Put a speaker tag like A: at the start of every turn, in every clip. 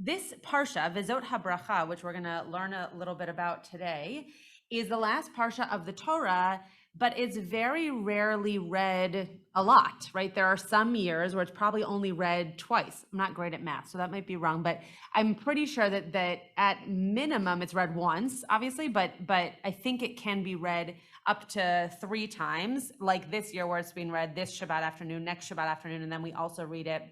A: this parsha, Vizot HaBracha, which we're going to learn a little bit about today, is the last parsha of the Torah, but it's very rarely read a lot, right? There are some years where it's probably only read twice. I'm not great at math, so that might be wrong, but I'm pretty sure that at minimum it's read once, obviously, but I think it can be read up to 3 times, like this year where it's being read this Shabbat afternoon, next Shabbat afternoon, and then we also read it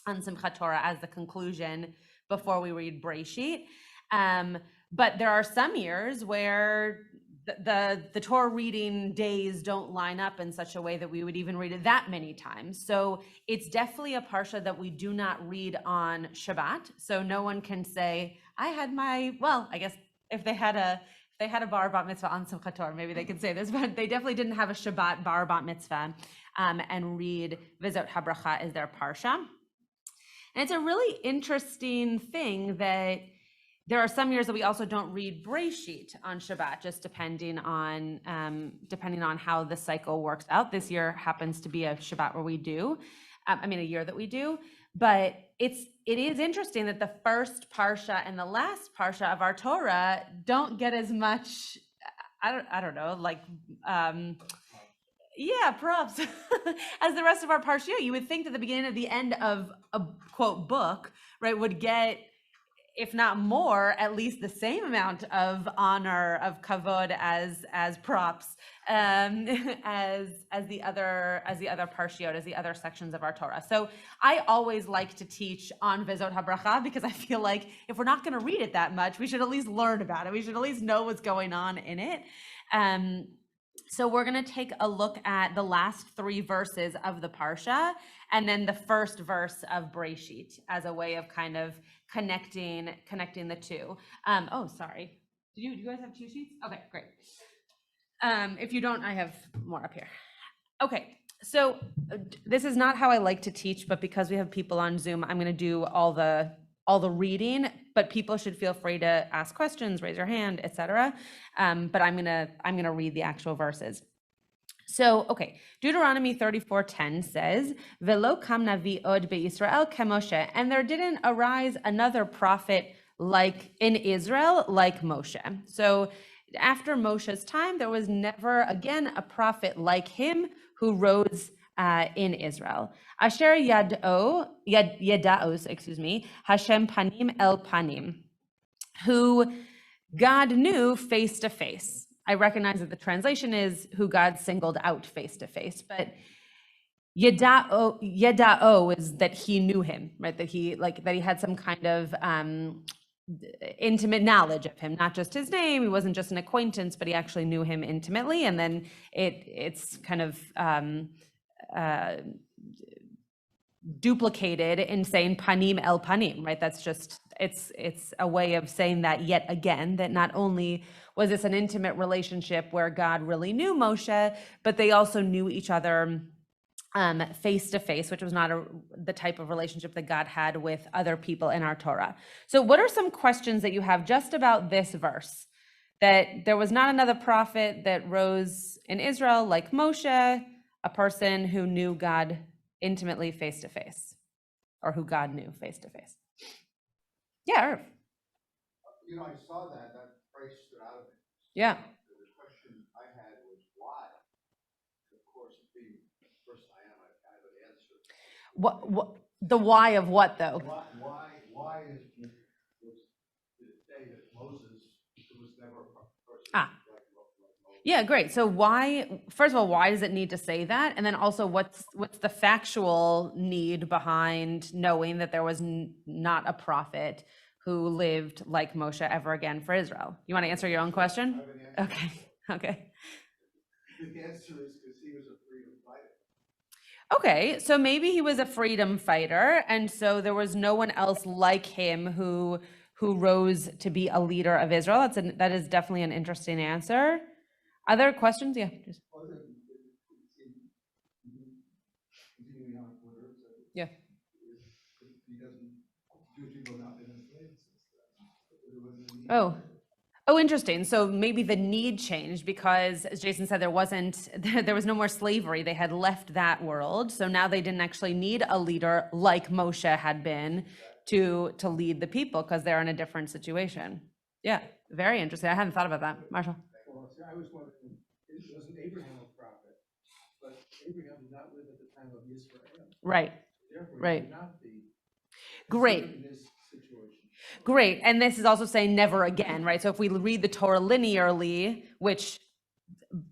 A: on Simchat Torah as the conclusion before we read Breshit. But there are some years where the Torah reading days don't line up in such a way that we would even read it that many times. So it's definitely a parsha that we do not read on Shabbat. So no one can say, I had my, well, I guess if they had a bar bat mitzvah on Simchat Torah, maybe they could say this, but they definitely didn't have a Shabbat bar bat mitzvah and read Vizot HaBracha as their parsha. And it's a really interesting thing that there are some years that we also don't read Breshit on Shabbat, just depending on how the cycle works out. This year happens to be a Shabbat where we do, a year that we do. But it is interesting that the first parsha and the last parsha of our Torah don't get as much. I don't know, like. Yeah, props. As the rest of our parsha, you would think that the beginning and the end of a quote book, right, would get, if not more, at least the same amount of honor, of kavod as props, as the other parshiot, as the other sections of our Torah. So I always like to teach on Vizot HaBracha because I feel like if we're not going to read it that much, we should at least learn about it. We should at least know what's going on in it. So we're going to take a look at the last 3 verses of the parsha and then the first verse of Breshit as a way of kind of connecting the two. Oh, sorry. Do you guys have 2 sheets? Okay, great. If you don't, I have more up here. Okay, so this is not how I like to teach, but because we have people on Zoom, I'm going to do all the reading, but people should feel free to ask questions, raise your hand, etc. But I'm gonna read the actual verses. So, okay, Deuteronomy 34:10 says, "Velo kam navi od beYisrael keMoshe," and there didn't arise another prophet like in Israel like Moshe. So, after Moshe's time, there was never again a prophet like him who rose in Israel. Asher yada'os, Hashem panim el panim, who God knew face to face. I recognize that the translation is who God singled out face to face, but yada'o is that he knew him, right? That he had some kind of intimate knowledge of him, not just his name. He wasn't just an acquaintance, but he actually knew him intimately. And then it's kind of duplicated in saying panim el panim, right? That's just, it's a way of saying that yet again, that not only was this an intimate relationship where God really knew Moshe, but they also knew each other face to face, which was not the type of relationship that God had with other people in our Torah. So what are some questions that you have just about this verse? That there was not another prophet that rose in Israel like Moshe, a person who knew God intimately face to face, or who God knew face to face. Yeah, Irv.
B: I saw that phrase stood out of me.
A: Yeah.
B: The question I had was why? Of course, being the person I am, I have an answer.
A: What the why of what though?
B: Why did it say that Moses was never a person like Moses?
A: Yeah, great. So why, first of all, why does it need to say that? And then also what's the factual need behind knowing that there was not a prophet who lived like Moshe ever again for Israel? You want to answer your own question? Okay.
B: The answer is because he was a freedom fighter.
A: Okay, so maybe he was a freedom fighter, and so there was no one else like him who rose to be a leader of Israel. That is definitely an interesting answer. Other questions? Yeah. Yeah. Oh, interesting. So maybe the need changed because, as Jason said, there was no more slavery. They had left that world. So now they didn't actually need a leader like Moshe had been to lead the people because they're in a different situation. Yeah, very interesting. I hadn't thought about that, Marshall.
B: Well, see, I was wondering, wasn't Abraham a prophet? But Abraham did not live at the time of Israel.
A: Right.
B: Therefore,
A: Right.
B: he would not be
A: Great.
B: in this situation.
A: Great. And this is also saying never again, right? So if we read the Torah linearly, which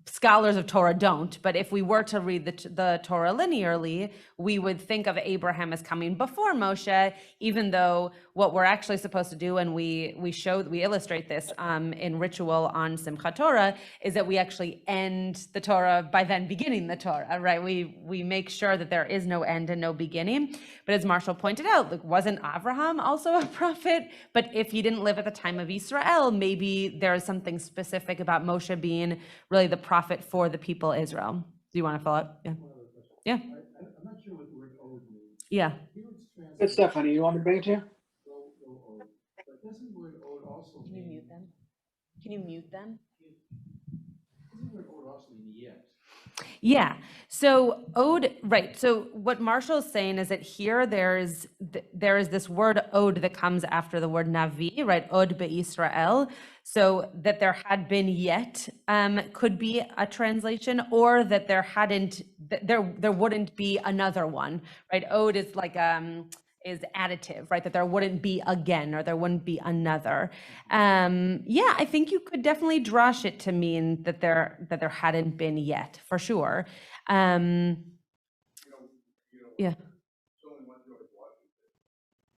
A: scholars of Torah don't, but if we were to read the Torah linearly, we would think of Abraham as coming before Moshe, even though what we're actually supposed to do, and we illustrate this in ritual on Simchat Torah, is that we actually end the Torah by then beginning the Torah, right? We make sure that there is no end and no beginning. But as Marshall pointed out, like, wasn't Abraham also a prophet? But if he didn't live at the time of Israel, maybe there is something specific about Moshe being really the prophet for the people Israel. Do you want to follow up? Yeah. Yeah.
B: I'm not sure what the word ode means.
A: Yeah.
C: Good stuff, honey. You want me to bring it to you?
B: But doesn't the word ode also
A: Can you mute them? Can you mute them?
B: Doesn't the word ode also mean yet?
A: Yeah. So ode, right. So what Marshall is saying is that here there is this word ode that comes after the word navi, right? Ode be'Israel. So that there had been yet could be a translation, or that there wouldn't be another one, right? Ode is like is additive, right? That there wouldn't be again, or there wouldn't be another. Yeah, I think you could definitely drash it to mean that there hadn't been yet, for sure. Yeah.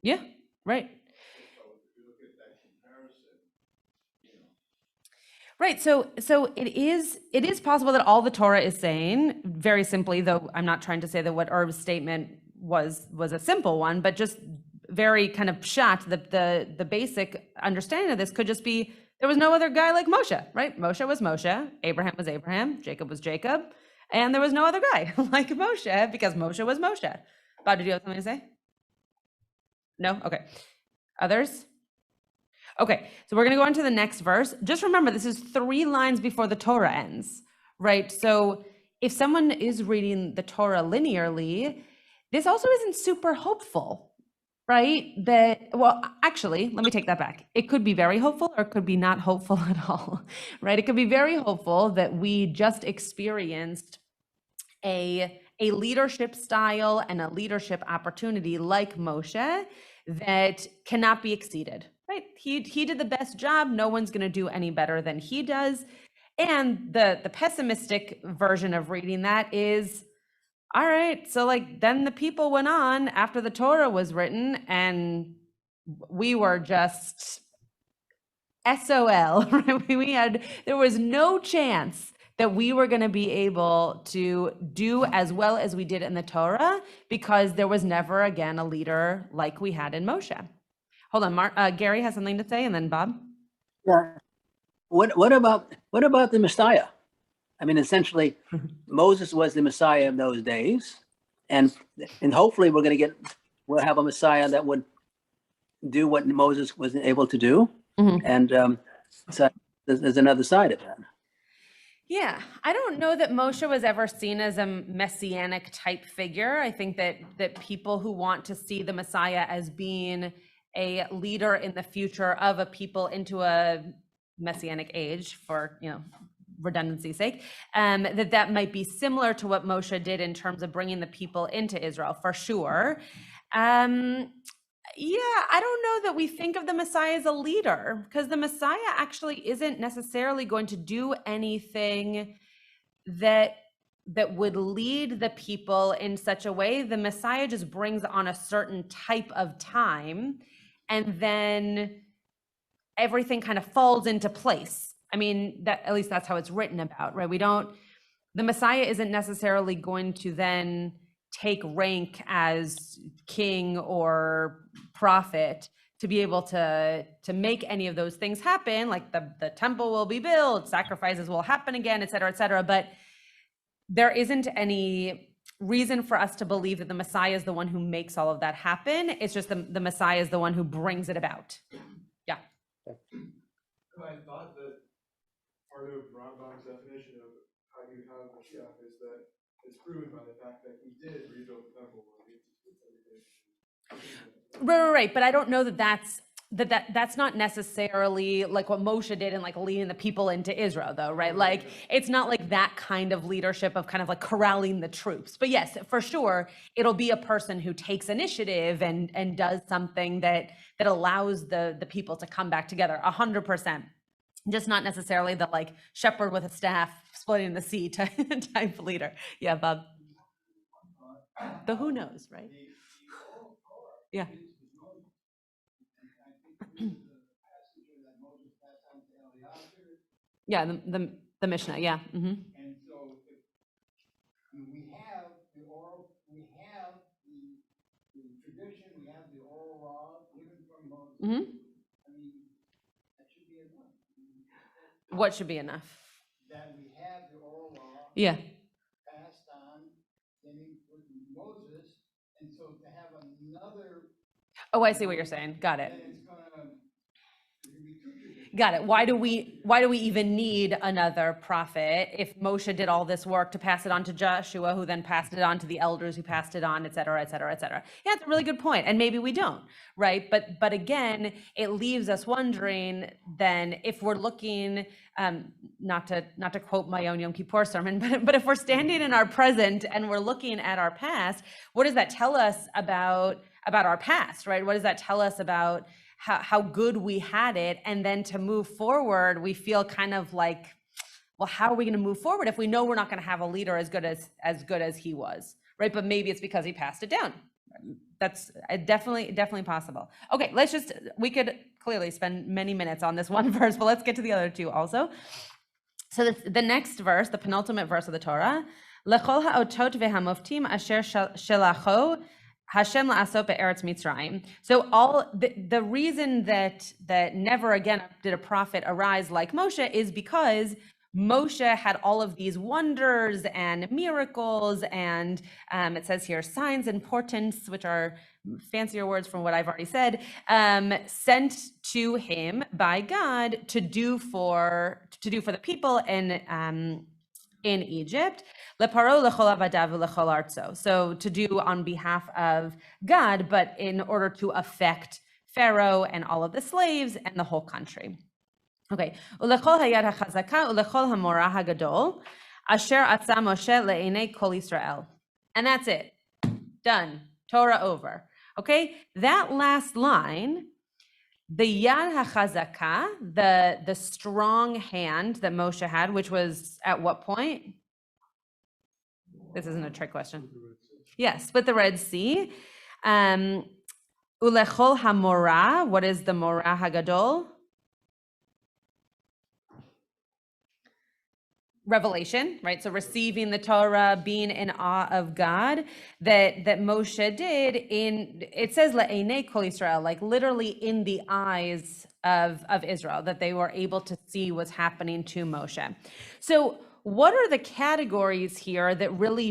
A: Yeah, right. Right. So it is possible that all the Torah is saying, very simply, though I'm not trying to say that what Erb's statement was a simple one, but just very kind of pshat, the basic understanding of this could just be there was no other guy like Moshe, right? Moshe was Moshe, Abraham was Abraham, Jacob was Jacob, and there was no other guy like Moshe because Moshe was Moshe. Bob, did you have something to say? No? Okay. Others? Okay, so we're going to go on to the next verse. Just remember, this is 3 lines before the Torah ends, right? So if someone is reading the Torah linearly, this also isn't super hopeful, right? Well, actually, let me take that back. It could be very hopeful, or it could be not hopeful at all, right? It could be very hopeful that we just experienced a leadership style and a leadership opportunity like Moshe that cannot be exceeded, right? He did the best job. No one's going to do any better than he does. And the pessimistic version of reading that is, all right, so like then the people went on after the Torah was written and we were just SOL, right? There was no chance that we were going to be able to do as well as we did in the Torah because there was never again a leader like we had in Moshe. Hold on, Gary has something to say, and then Bob.
C: Yeah. What about the Messiah? I mean, essentially, Moses was the Messiah of those days, and hopefully we'll have a Messiah that would do what Moses wasn't able to do. Mm-hmm. And so there's another side of that.
A: Yeah, I don't know that Moshe was ever seen as a messianic type figure. I think that people who want to see the Messiah as being a leader in the future of a people into a messianic age, for redundancy's sake, that might be similar to what Moshe did in terms of bringing the people into Israel, for sure. Yeah, I don't know that we think of the Messiah as a leader, because the Messiah actually isn't necessarily going to do anything that would lead the people in such a way. The Messiah just brings on a certain type of time, and then everything kind of falls into place. I mean, at least that's how it's written about, right? The Messiah isn't necessarily going to then take rank as king or prophet to be able to make any of those things happen. Like the temple will be built, sacrifices will happen again, et cetera, but there isn't any reason for us to believe that the Messiah is the one who makes all of that happen. It's just the Messiah is the one who brings it about. Yeah.
D: I thought that part of Rambam's definition of how you have Mashiach is that it's proven by the fact that he did rebuild the temple.
A: Right. But I don't know that that's not necessarily like what Moshe did and like leading the people into Israel, though, right? Like it's not like that kind of leadership of kind of like corralling the troops. But yes, for sure, it'll be a person who takes initiative and does something that allows the people to come back together. 100%. Just not necessarily the like shepherd with a staff splitting the sea type leader. Yeah, Bob. The who knows, right? Yeah. Yeah, the Mishnah, yeah. Mm-hmm.
B: And so, we have the tradition, we have the oral law given from Moses.
A: Mm-hmm.
B: I mean, that should be enough.
A: What should be enough?
B: That we have the oral law.
A: Yeah.
B: Passed on, with Moses, and so to have another.
A: Oh, I see what you're saying. Got it.
B: Then it's gonna be two traditions.
A: Got it. Why do we even need another prophet if Moshe did all this work to pass it on to Joshua, who then passed it on to the elders, who passed it on, et cetera, et cetera, et cetera? Yeah, it's a really good point. And maybe we don't, right? But again, it leaves us wondering then if we're looking, not to quote my own Yom Kippur sermon, but if we're standing in our present and we're looking at our past, what does that tell us about our past, right? What does that tell us about how good we had it? And then to move forward, we feel kind of like, well, how are we going to move forward if we know we're not going to have a leader as good as he was, right? But maybe it's because he passed it down. That's definitely possible. Okay, we could clearly spend many minutes on this one verse, but let's get to the other two also. So the next verse, the penultimate verse of the Torah, Lechol ha'otot ve'hamoftim asher shelacho Hashem la'asot be'eretz Mitzrayim. So all the reason that never again did a prophet arise like Moshe is because Moshe had all of these wonders and miracles and it says here signs and portents, which are fancier words from what I've already said, sent to him by God to do for the people in Egypt, leparo lechol avadav lechol artzo. So to do on behalf of God, but in order to affect Pharaoh and all of the slaves and the whole country. Okay. Ulechol hayad hachazaka ulechol hamorah hagadol asher atza Moshe le'enei kol Yisrael. And that's it. Done. Torah over. Okay. That last line, the yad hachazaka, the strong hand that Moshe had, which was at what point? This isn't a trick question. Yes, split the Red Sea. Ulechol hamorah. What is the morah hagadol? Revelation, right? So receiving the Torah, being in awe of God, that Moshe did it says le'enei kol Yisrael, like literally in the eyes of Israel, that they were able to see what's happening to Moshe. So what are the categories here that really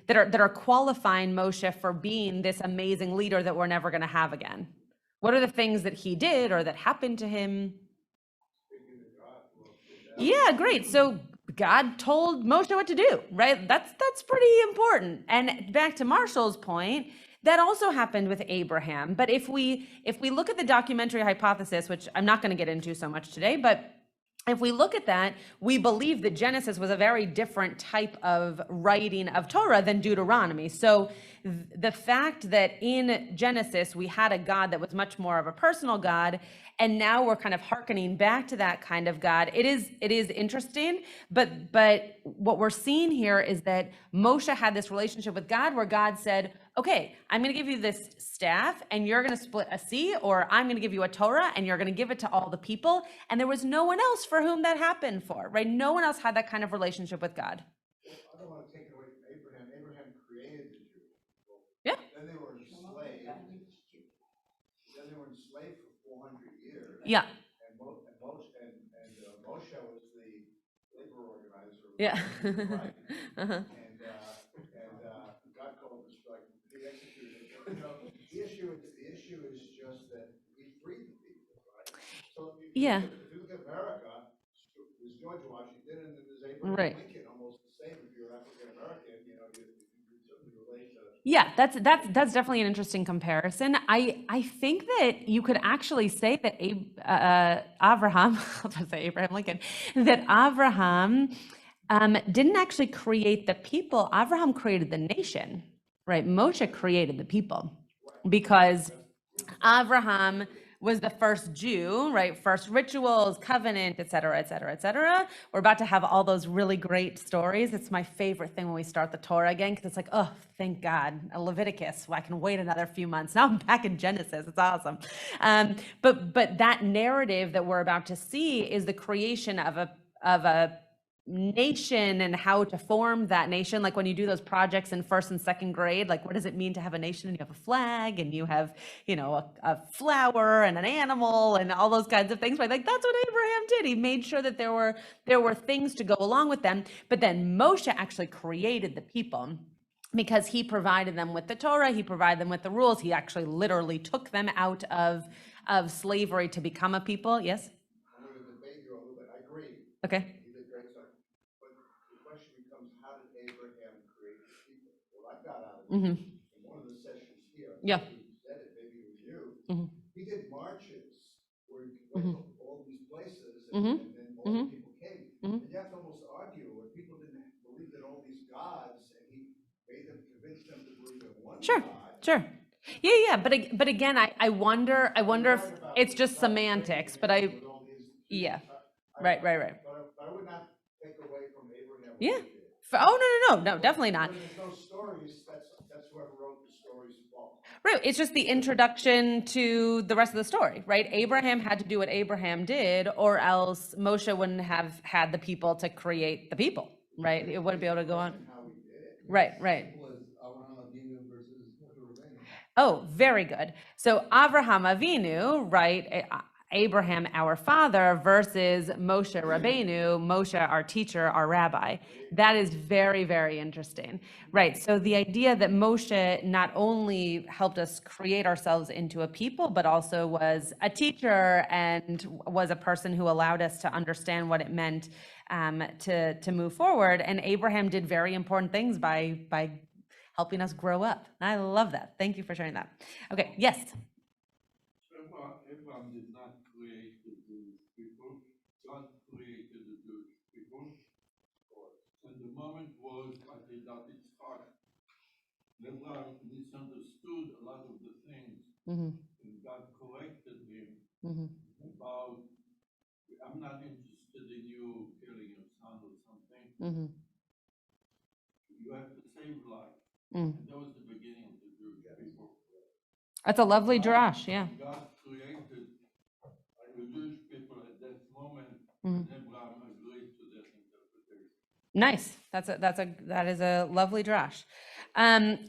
A: that are qualifying Moshe for being this amazing leader that we're never going to have again? What are the things that he did or that happened to him? Yeah, great. So God told Moshe what to do, right? That's pretty important. And back to Marshall's point, that also happened with Abraham. But if we look at the documentary hypothesis, which I'm not going to get into so much today, but if we look at that, we believe that Genesis was a very different type of writing of Torah than Deuteronomy. So the fact that in Genesis we had a God that was much more of a personal God, and now we're kind of hearkening back to that kind of God, it is interesting. But what we're seeing here is that Moshe had this relationship with God where God said, okay, I'm going to give you this staff and you're going to split a sea, or I'm going to give you a Torah and you're going to give it to all the people. And there was no one else for whom that happened for, right? No one else had that kind of relationship with God.
B: Well, I don't want to take it away from Abraham. Abraham created the Jews.
A: Yeah.
B: Then they were enslaved. Then they were enslaved for 400 years.
A: Yeah.
B: And Moshe was the labor organizer.
A: Yeah.
B: Uh-huh. And God called the strike. He executed it. But, the issue is just that he freed the people, right? So if you look at America, there's George Washington and then there's Abraham Lincoln, almost the same. If you're African American, you certainly relate to
A: Yeah, that's definitely an interesting comparison. I think that you could actually say that Abraham, I'll just say Abraham Lincoln, that Abraham didn't actually create the people. Abraham created the nation, right? Moshe created the people because Abraham was the first Jew, right? First rituals, covenant, et cetera, et cetera, et cetera. We're about to have all those really great stories. It's my favorite thing when we start the Torah again, because it's like, oh, thank God, Leviticus. Well, I can wait another few months. Now I'm back in Genesis. It's awesome. But that narrative that we're about to see is the creation of a nation and how to form that nation. Like when you do those projects in first and second grade, like what does it mean to have a nation? And you have a flag and you have, a flower and an animal and all those kinds of things, right? Like that's what Abraham did. He made sure that there were things to go along with them. But then Moshe actually created the people because he provided them with the Torah, he provided them with the rules. He actually literally took them out of slavery to become a people. Yes?
B: I'm going to debate you a little bit. I agree.
A: Okay.
B: He did great stuff. But the question becomes, how did Abraham create the people? What I got out of it, in one of the sessions here,
A: Yeah.
B: you said it, maybe it was you,
A: Mhm.
B: he did marches where he went to all these places and then all the people came. And you have to almost argue where people didn't believe in all these gods and he made them, convinced them to believe in one
A: Sure,
B: God.
A: sure. Yeah. But again, I wonder if it's just semantics, but yeah. Right.
B: But I would not take away from Abraham what
A: Yeah.
B: he did.
A: Oh, no, definitely not.
B: When there's no stories, that's whoever wrote the stories' fault.
A: Right. It's just the introduction to the rest of the story, right? Abraham had to do what Abraham did, or else Moshe wouldn't have had the people to create the people, right? It wouldn't be able to go on.
B: How he did it.
A: Right.
E: Simple as Avraham Avinu versus Moshe Rabbeinu.
A: Oh, very good. So Avraham Avinu, right? Abraham, our father, versus Moshe Rabbeinu, Moshe, our teacher, our rabbi. That is very, very interesting. Right. So the idea that Moshe not only helped us create ourselves into a people, but also was a teacher and was a person who allowed us to understand what it meant to move forward. And Abraham did very important things by helping us grow up. I love that. Thank you for sharing that. Okay, yes.
E: Abraham did not create the Jewish people. God created the Jewish people. And the moment was, I did that it's hard. Abraham misunderstood a lot of the things. And God corrected him about, I'm not interested in you killing your son or something. You have to save life. And that was the beginning of the Jewish people.
A: That's a lovely drash, yeah.
E: God created the Jewish people at that moment, and Abraham agreed to that interpretation.
A: Nice. That is a lovely drash.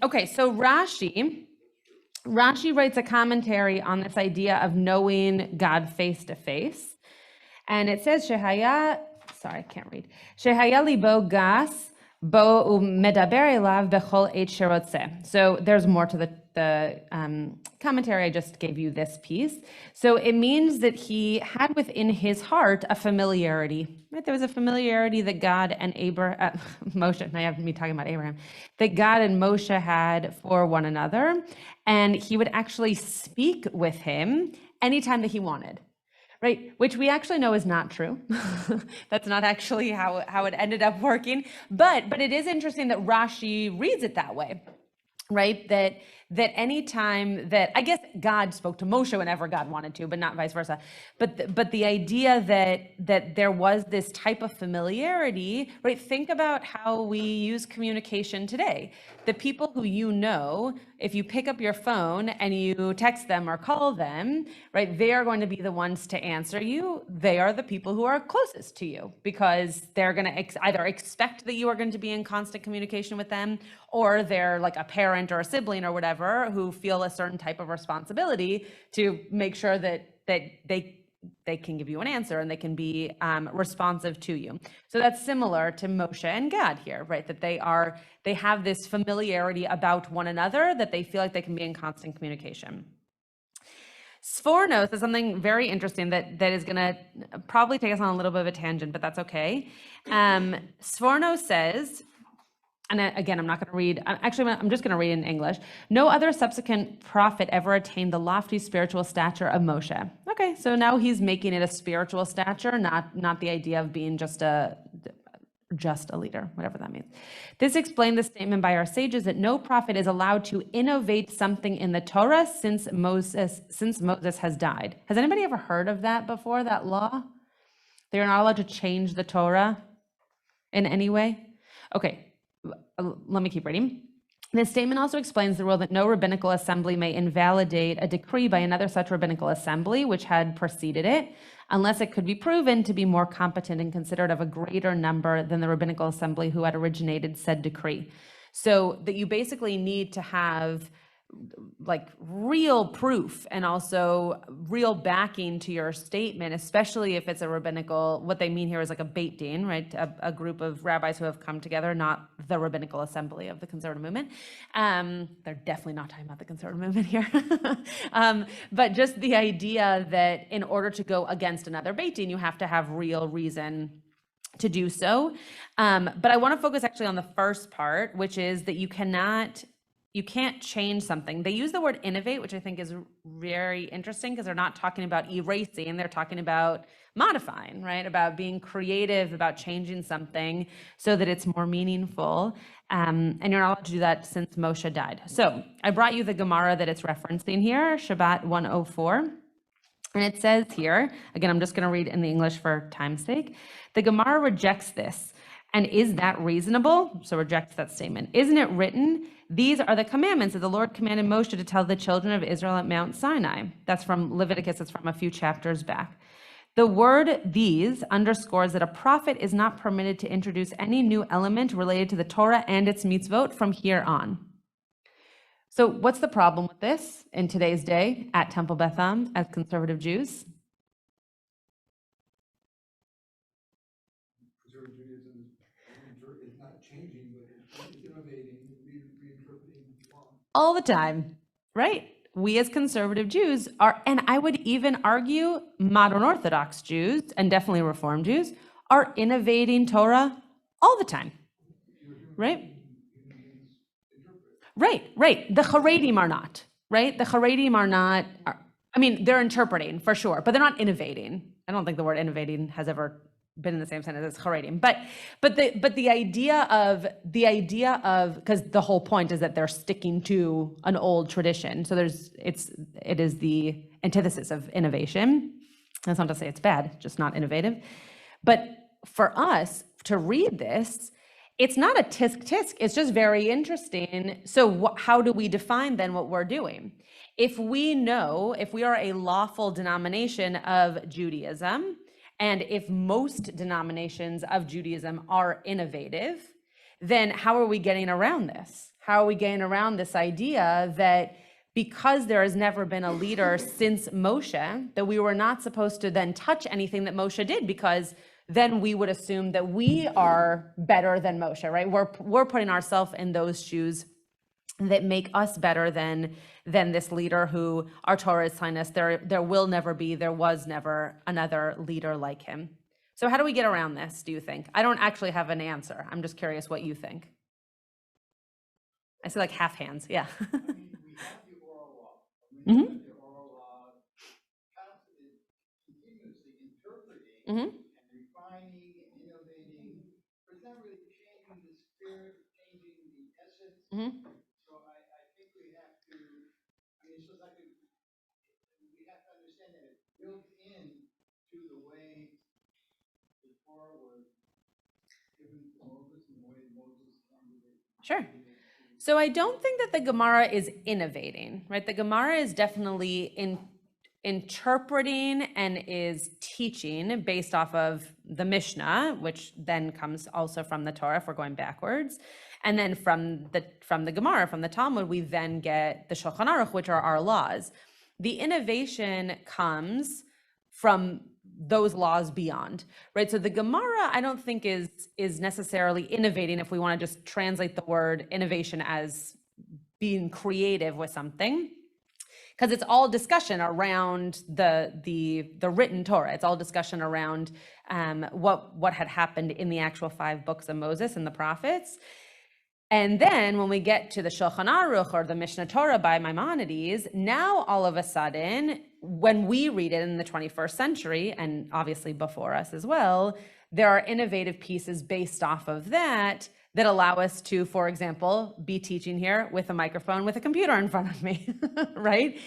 A: Okay, so Rashi writes a commentary on this idea of knowing God face to face, and it says Shehaya. Sorry, I can't read. Shehaya libo gas bo medaber elav bechol et sherotzeh. So there's more to the commentary. I just gave you this piece. So it means that he had within his heart a familiarity. Right? There was a familiarity that God and Moshe. Now you have me talking about Abraham. That God and Moshe had for one another, and he would actually speak with him anytime that he wanted. Right, which we actually know is not true. That's not actually how it ended up working. But it is interesting that Rashi reads it that way, right? That any time that, I guess God spoke to Moshe whenever God wanted to, but not vice versa. But the idea that there was this type of familiarity, right? Think about how we use communication today. The people who you know, if you pick up your phone and you text them or call them, right, they are going to be the ones to answer you. They are the people who are closest to you because they're going to either expect that you are going to be in constant communication with them, or they're like a parent or a sibling or whatever who feel a certain type of responsibility to make sure that they can give you an answer and they can be responsive to you. So that's similar to Moshe and God here, right? That they have this familiarity about one another, that they feel like they can be in constant communication. Sforno says something very interesting that is going to probably take us on a little bit of a tangent, but that's okay. Sforno says and again, I'm not going to read, actually, I'm just going to read in English. No other subsequent prophet ever attained the lofty spiritual stature of Moshe. Okay, so now he's making it a spiritual stature, not the idea of being just a leader, whatever that means. This explained the statement by our sages that no prophet is allowed to innovate something in the Torah since Moses has died. Has anybody ever heard of that before, that law? They're not allowed to change the Torah in any way? Okay, let me keep reading. This statement also explains the rule that no rabbinical assembly may invalidate a decree by another such rabbinical assembly which had preceded it, unless it could be proven to be more competent and considered of a greater number than the rabbinical assembly who had originated said decree. So that you basically need to have like real proof and also real backing to your statement, especially if it's a rabbinical, what they mean here is like a Beit Din, right? A group of rabbis who have come together, not the rabbinical assembly of the conservative movement. They're definitely not talking about the conservative movement here. But just the idea that in order to go against another Beit Din, you have to have real reason to do so. But I want to focus actually on the first part, which is that you can't change something. They use the word innovate, which I think is very interesting because they're not talking about erasing, they're talking about modifying, right? About being creative, about changing something so that it's more meaningful. And you're not allowed to do that since Moshe died. So I brought you the Gemara that it's referencing here, Shabbat 104. And it says here, again, I'm just going to read in the English for time's sake. The Gemara rejects this. And is that reasonable? So rejects that statement. Isn't it written, these are the commandments that the Lord commanded Moshe to tell the children of Israel at Mount Sinai? That's from Leviticus. It's from a few chapters back. The word these underscores that a prophet is not permitted to introduce any new element related to the Torah and its mitzvot from here on. So what's the problem with this in today's day at Temple Beth Am as conservative Jews?
D: Conservative Judaism is not changing, but it's innovating, reinterpreting law.
A: All the time, right? We as conservative Jews are, and I would even argue modern Orthodox Jews and definitely Reform Jews are innovating Torah all the time, right? Right. The Haredim are not, right? The Haredim are not, I mean, they're interpreting for sure, but they're not innovating. I don't think the word innovating has ever been in the same sentence as Haredim, but the idea of, because the whole point is that they're sticking to an old tradition. So it is the antithesis of innovation. That's not to say it's bad, just not innovative. But for us to read this, it's not a tisk, it's just very interesting. So how do we define then what we're doing? If we are a lawful denomination of Judaism, and if most denominations of Judaism are innovative, then how are we getting around this? How are we getting around this idea that because there has never been a leader since Moshe, that we were not supposed to then touch anything that Moshe did, because then we would assume that we are better than Moshe, right? We're putting ourselves in those shoes that make us better than this leader who our Torah is telling us there was never another leader like him. So how do we get around this, do you think? I don't actually have an answer. I'm just curious what you think. I see like half hands, yeah.
B: I mean, we have the oral law. We have the oral law constantly, continuously interpreting and refining and innovating, but it's not really changing the spirit, changing the essence. So I think we have to, I mean, it's just like we have to understand that it's built in to the way the Torah was given to Moses and the way Moses handled it.
A: Sure. So I don't think that the Gemara is innovating, right? The Gemara is definitely interpreting and is teaching based off of the Mishnah, which then comes also from the Torah if we're going backwards. And then from the Gemara, from the Talmud, we then get the Shulchan Aruch, which are our laws. The innovation comes from those laws beyond, right? So the Gemara, I don't think is necessarily innovating if we want to just translate the word innovation as being creative with something, because it's all discussion around the written Torah. It's all discussion around what had happened in the actual 5 books of Moses and the prophets. And then when we get to the Shulchan Aruch or the Mishnah Torah by Maimonides, now all of a sudden, when we read it in the 21st century, and obviously before us as well, there are innovative pieces based off of that that allow us to, for example, be teaching here with a microphone with a computer in front of me, right?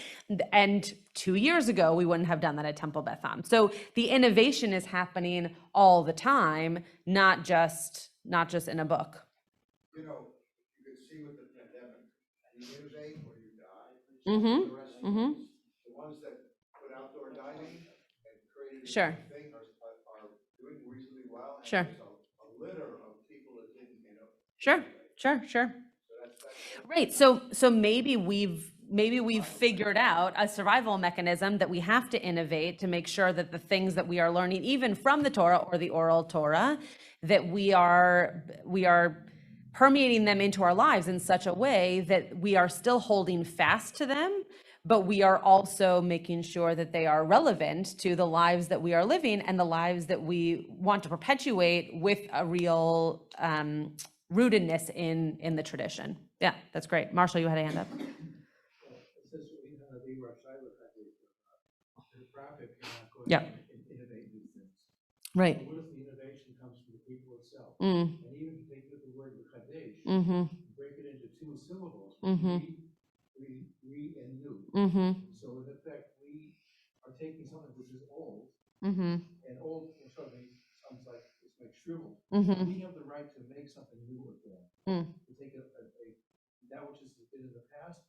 A: And 2 years ago, we wouldn't have done that at Temple Beth Am. So the innovation is happening all the time, not just in a book.
B: You know, you could see with the pandemic, you lose eight or you die.
A: Mm-hmm,
B: The rest of
A: mm-hmm.
B: the ones that put outdoor dining and created a
A: Sure.
B: new thing are doing reasonably well. And
A: Sure.
B: there's a litter of people that didn't,
A: Sure.
B: So that's
A: Right. So maybe we've figured out a survival mechanism that we have to innovate to make sure that the things that we are learning, even from the Torah or the oral Torah, that we are permeating them into our lives in such a way that we are still holding fast to them, but we are also making sure that they are relevant to the lives that we are living and the lives that we want to perpetuate with a real rootedness in the tradition. Yeah, that's great. Marshall, you had a hand up. Yeah.
D: Innovate new things.
A: Right.
D: What if the innovation comes from the people itself?
A: Mm.
D: And even if they get the word Kadesh,
A: Mm-hmm.
D: break it into two syllables,
A: Mm-hmm.
D: re and new.
A: Mm-hmm.
D: So in effect, we are taking something which is old,
A: Mm-hmm.
D: and old suddenly sounds like it's like shriveled.
A: Mm-hmm.
D: We have the right to make something new again, to take that which has been in the past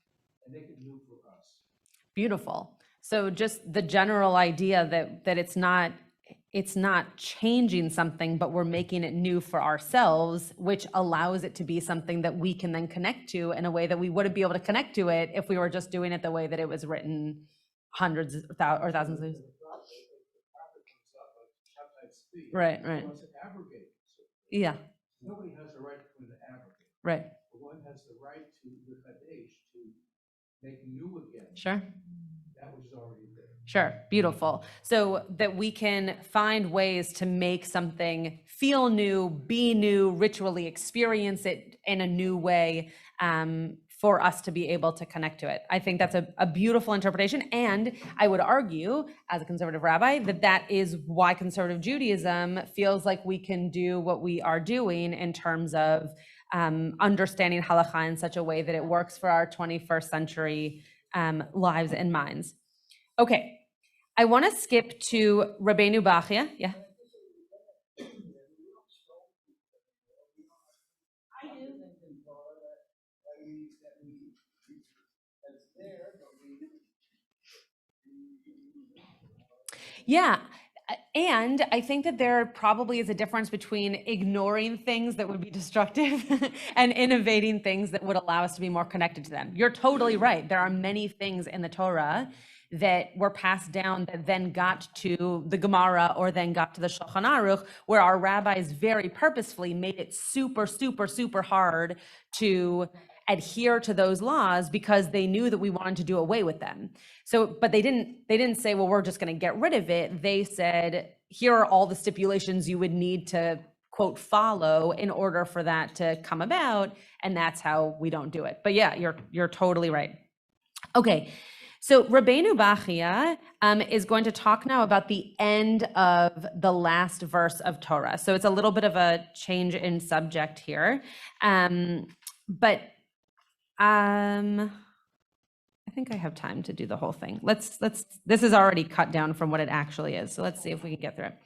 D: and make it new for us.
A: Beautiful. So just the general idea that it's not changing something, but we're making it new for ourselves, which allows it to be something that we can then connect to in a way that we wouldn't be able to connect to it if we were just doing it the way that it was written hundreds or thousands of years. Right. Yeah.
D: Nobody has the right to come to abrogate.
A: Right.
D: But one has the right to the Kadesh to make new again.
A: Sure.
D: That which is already there.
A: Sure. Beautiful. So that we can find ways to make something feel new, be new, ritually experience it in a new way, for us to be able to connect to it. I think that's a beautiful interpretation. And I would argue, as a conservative rabbi, that is why conservative Judaism feels like we can do what we are doing in terms of understanding halakha in such a way that it works for our 21st century lives and minds. Okay, I want to skip to Rabbeinu Bachya. Yeah. Yeah. And I think that there probably is a difference between ignoring things that would be destructive and innovating things that would allow us to be more connected to them. You're totally right. There are many things in the Torah that were passed down that then got to the Gemara or then got to the Shulchan Aruch, where our rabbis very purposefully made it super, super, super hard to adhere to those laws because they knew that we wanted to do away with them. So, but they didn't say, well, we're just going to get rid of it. They said, here are all the stipulations you would need to, quote, follow in order for that to come about. And that's how we don't do it. But yeah, you're totally right. Okay. So Rabbeinu Bachya is going to talk now about the end of the last verse of Torah. So it's a little bit of a change in subject here. But I think I have time to do the whole thing. This is already cut down from what it actually is. So let's see if we can get through it.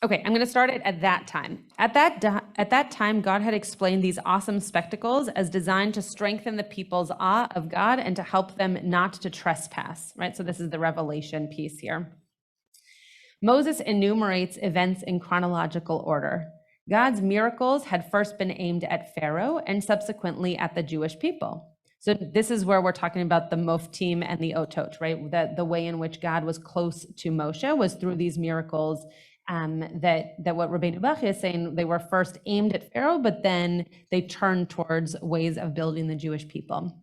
A: Okay, I'm going to start it at that time. At that time, God had explained these awesome spectacles as designed to strengthen the people's awe of God and to help them not to trespass, right? So this is the revelation piece here. Moses enumerates events in chronological order. God's miracles had first been aimed at Pharaoh and subsequently at the Jewish people. So this is where we're talking about the Moftim and the Otot, right? That the way in which God was close to Moshe was through these miracles. That what Rabbeinu Bachya is saying, they were first aimed at Pharaoh, but then they turned towards ways of building the Jewish people.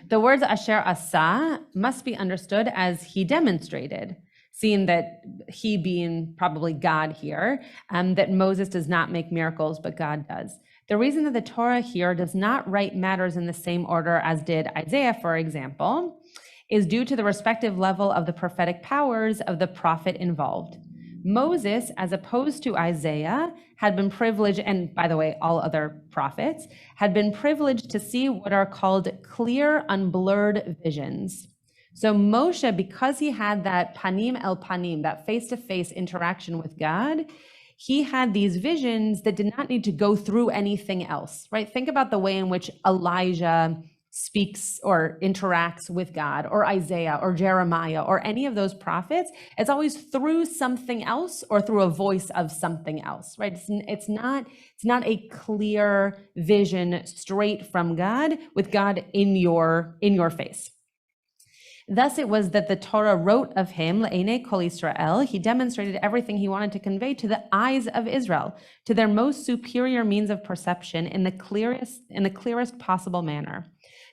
A: The words Asher Asa must be understood as he demonstrated. seeing that he being probably God here, that Moses does not make miracles, but God does. The reason that the Torah here does not write matters in the same order as did Isaiah, for example, is due to the respective level of the prophetic powers of the prophet involved. Moses, as opposed to Isaiah, had been privileged, and by the way, all other prophets, had been privileged to see what are called clear, unblurred visions. So Moshe, because he had that panim el panim, that face-to-face interaction with God, he had these visions that did not need to go through anything else, right? Think about the way in which Elijah speaks or interacts with God, or Isaiah or Jeremiah or any of those prophets. It's always through something else or through a voice of something else, right? It's not a clear vision straight from God with God in your face. Thus it was that the Torah wrote of him, Le'enei Kol Yisrael, he demonstrated everything he wanted to convey to the eyes of Israel, to their most superior means of perception in the clearest possible manner.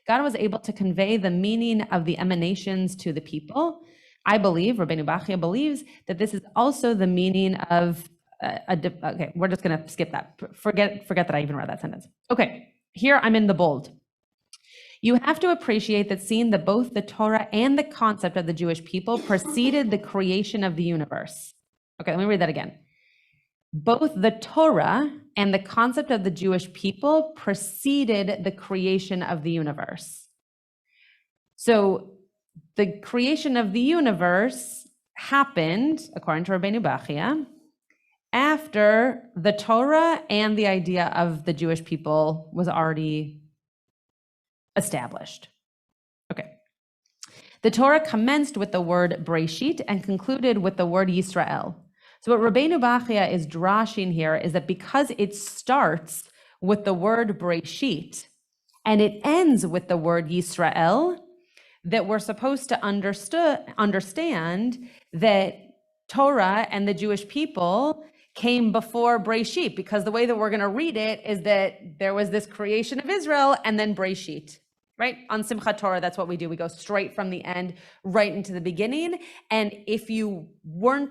A: God was able to convey the meaning of the emanations to the people. I believe, Rabbeinu Bachya believes, that this is also the meaning of, okay, we're just gonna skip that. Forget that I even read that sentence. Okay, here I'm in the bold. You have to appreciate that seeing that both the Torah and the concept of the Jewish people preceded the creation of the universe. Okay, let me read that again. Both the Torah and the concept of the Jewish people preceded the creation of the universe. So the creation of the universe happened, according to Rabbeinu Bachya, after the Torah and the idea of the Jewish people was already established. Okay. The Torah commenced with the word Breshit and concluded with the word Yisrael. So what Rabbeinu Bachya is drashing here is that because it starts with the word Breshit and it ends with the word Yisrael, that we're supposed to understand that Torah and the Jewish people came before Breshit, because the way that we're going to read it is that there was this creation of Israel and then Breshit, right? On Simchat Torah, that's what we do. We go straight from the end right into the beginning. And if you weren't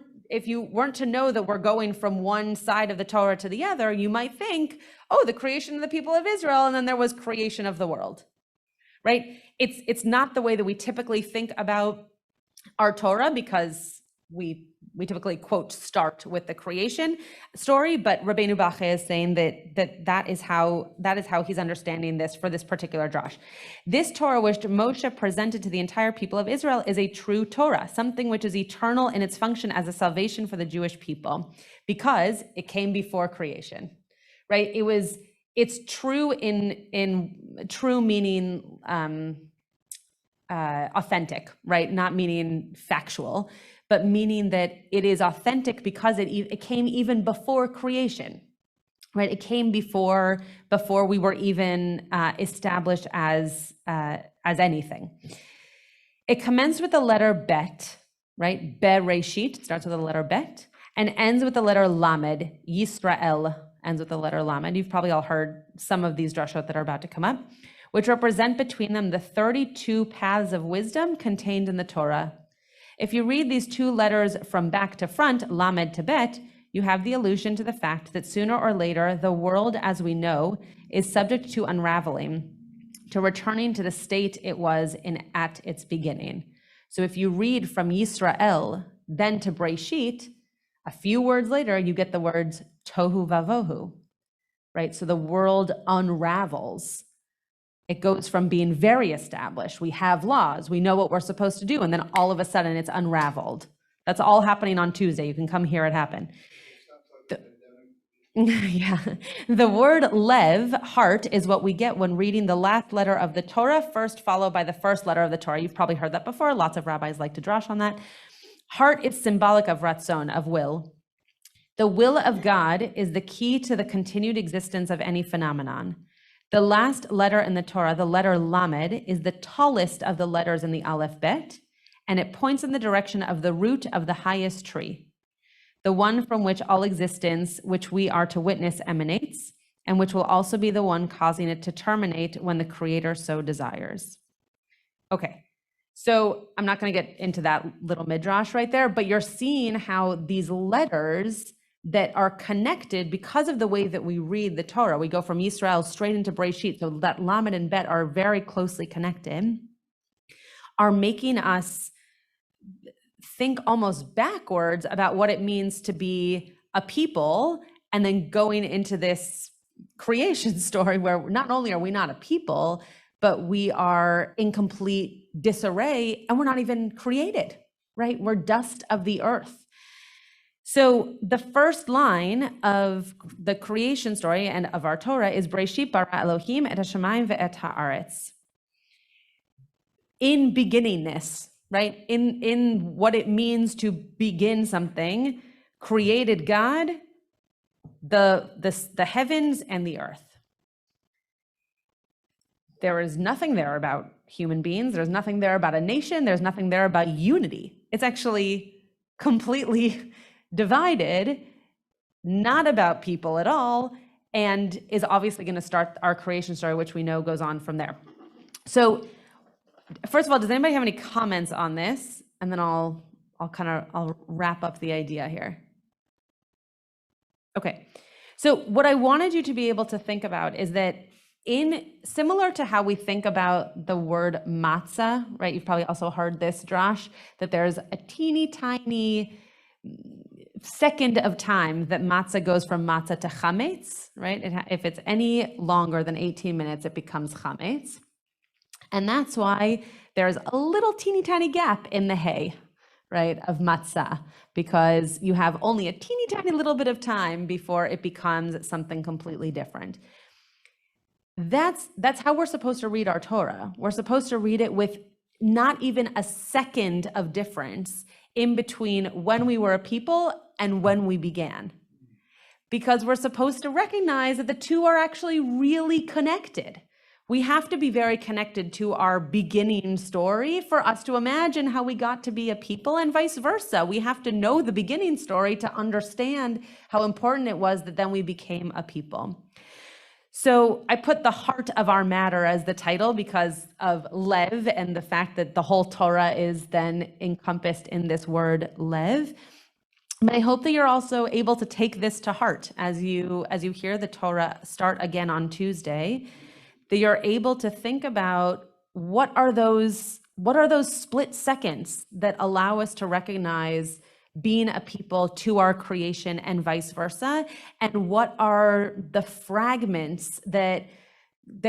A: to know that we're going from one side of the Torah to the other, you might think, oh, the creation of the people of Israel, and then there was creation of the world, right? It's not the way that we typically think about our Torah, because we typically quote start with the creation story, but Rabbeinu Bachya is saying that is how he's understanding this for this particular drash. This Torah which Moshe presented to the entire people of Israel is a true Torah, something which is eternal in its function as a salvation for the Jewish people, because it came before creation, right? It's true in true meaning authentic, right? Not meaning factual, but meaning that it is authentic because it came even before creation, right? It came before we were even established as anything. It commenced with the letter Bet, right? Bereshit starts with the letter Bet and ends with the letter Lamed. Yisrael ends with the letter Lamed. You've probably all heard some of these drashot that are about to come up, which represent between them the 32 paths of wisdom contained in the Torah. If you read these two letters from back to front, Lamed to Bet, you have the allusion to the fact that sooner or later, the world as we know is subject to unraveling, to returning to the state it was in at its beginning. So if you read from Yisrael, then to Breshit, a few words later, you get the words Tohu Vavohu, right? So the world unravels. It goes from being very established. We have laws. We know what we're supposed to do. And then all of a sudden it's unraveled. That's all happening on Tuesday. You can come hear it happen. Yeah. The word lev, heart, is what we get when reading the last letter of the Torah, first followed by the first letter of the Torah. You've probably heard that before. Lots of rabbis like to drash on that. Heart is symbolic of ratzon, of will. The will of God is the key to the continued existence of any phenomenon. The last letter in the Torah, the letter Lamed, is the tallest of the letters in the Aleph Bet, and it points in the direction of the root of the highest tree, the one from which all existence, which we are to witness, emanates, and which will also be the one causing it to terminate when the Creator so desires. Okay, So I'm not going to get into that little midrash right there, but you're seeing how these letters that are connected because of the way that we read the Torah, we go from Yisrael straight into Bereshit, so that Lamed and Bet are very closely connected, are making us think almost backwards about what it means to be a people, and then going into this creation story where not only are we not a people, but we are in complete disarray and we're not even created, right? We're dust of the earth. So the first line of the creation story and of our Torah is Bereshit bara Elohim et hashamayim ve'et haaretz. In beginningness, right? In what it means to begin something, created God the heavens and the earth. There is nothing there about human beings. There's nothing there about a nation. There's nothing there about unity. It's actually completely divided, not about people at all, and is obviously going to start our creation story, which we know goes on from there. So first of all, does anybody have any comments on this? And then I'll wrap up the idea here. Okay. So what I wanted you to be able to think about is that similar to how we think about the word matzah, right? You've probably also heard this, Josh, that there's a teeny tiny second of time that matzah goes from matzah to chametz, right? If it's any longer than 18 minutes, it becomes chametz. And that's why there's a little teeny tiny gap in the hay, right, of matzah, because you have only a teeny tiny little bit of time before it becomes something completely different. That's how we're supposed to read our Torah. We're supposed to read it with not even a second of difference in between when we were a people and when we began. Because we're supposed to recognize that the two are actually really connected. We have to be very connected to our beginning story for us to imagine how we got to be a people, and vice versa. We have to know the beginning story to understand how important it was that then we became a people. So I put the heart of our matter as the title because of lev and the fact that the whole Torah is then encompassed in this word lev. But I hope that you're also able to take this to heart as you hear the Torah start again on Tuesday, that you're able to think about what are those split seconds that allow us to recognize being a people to our creation and vice versa, and what are the fragments that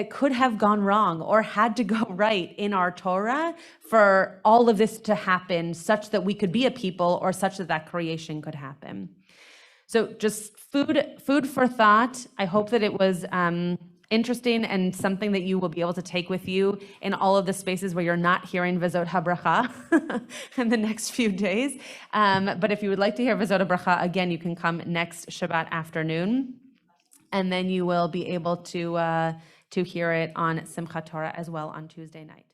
A: could have gone wrong or had to go right in our Torah for all of this to happen such that we could be a people, or such that creation could happen. So just food for thought. I hope that it was interesting and something that you will be able to take with you in all of the spaces where you're not hearing V'zot HaBracha in the next few days. But if you would like to hear V'zot HaBracha again, you can come next Shabbat afternoon, and then you will be able to hear it on Simchat Torah as well on Tuesday night.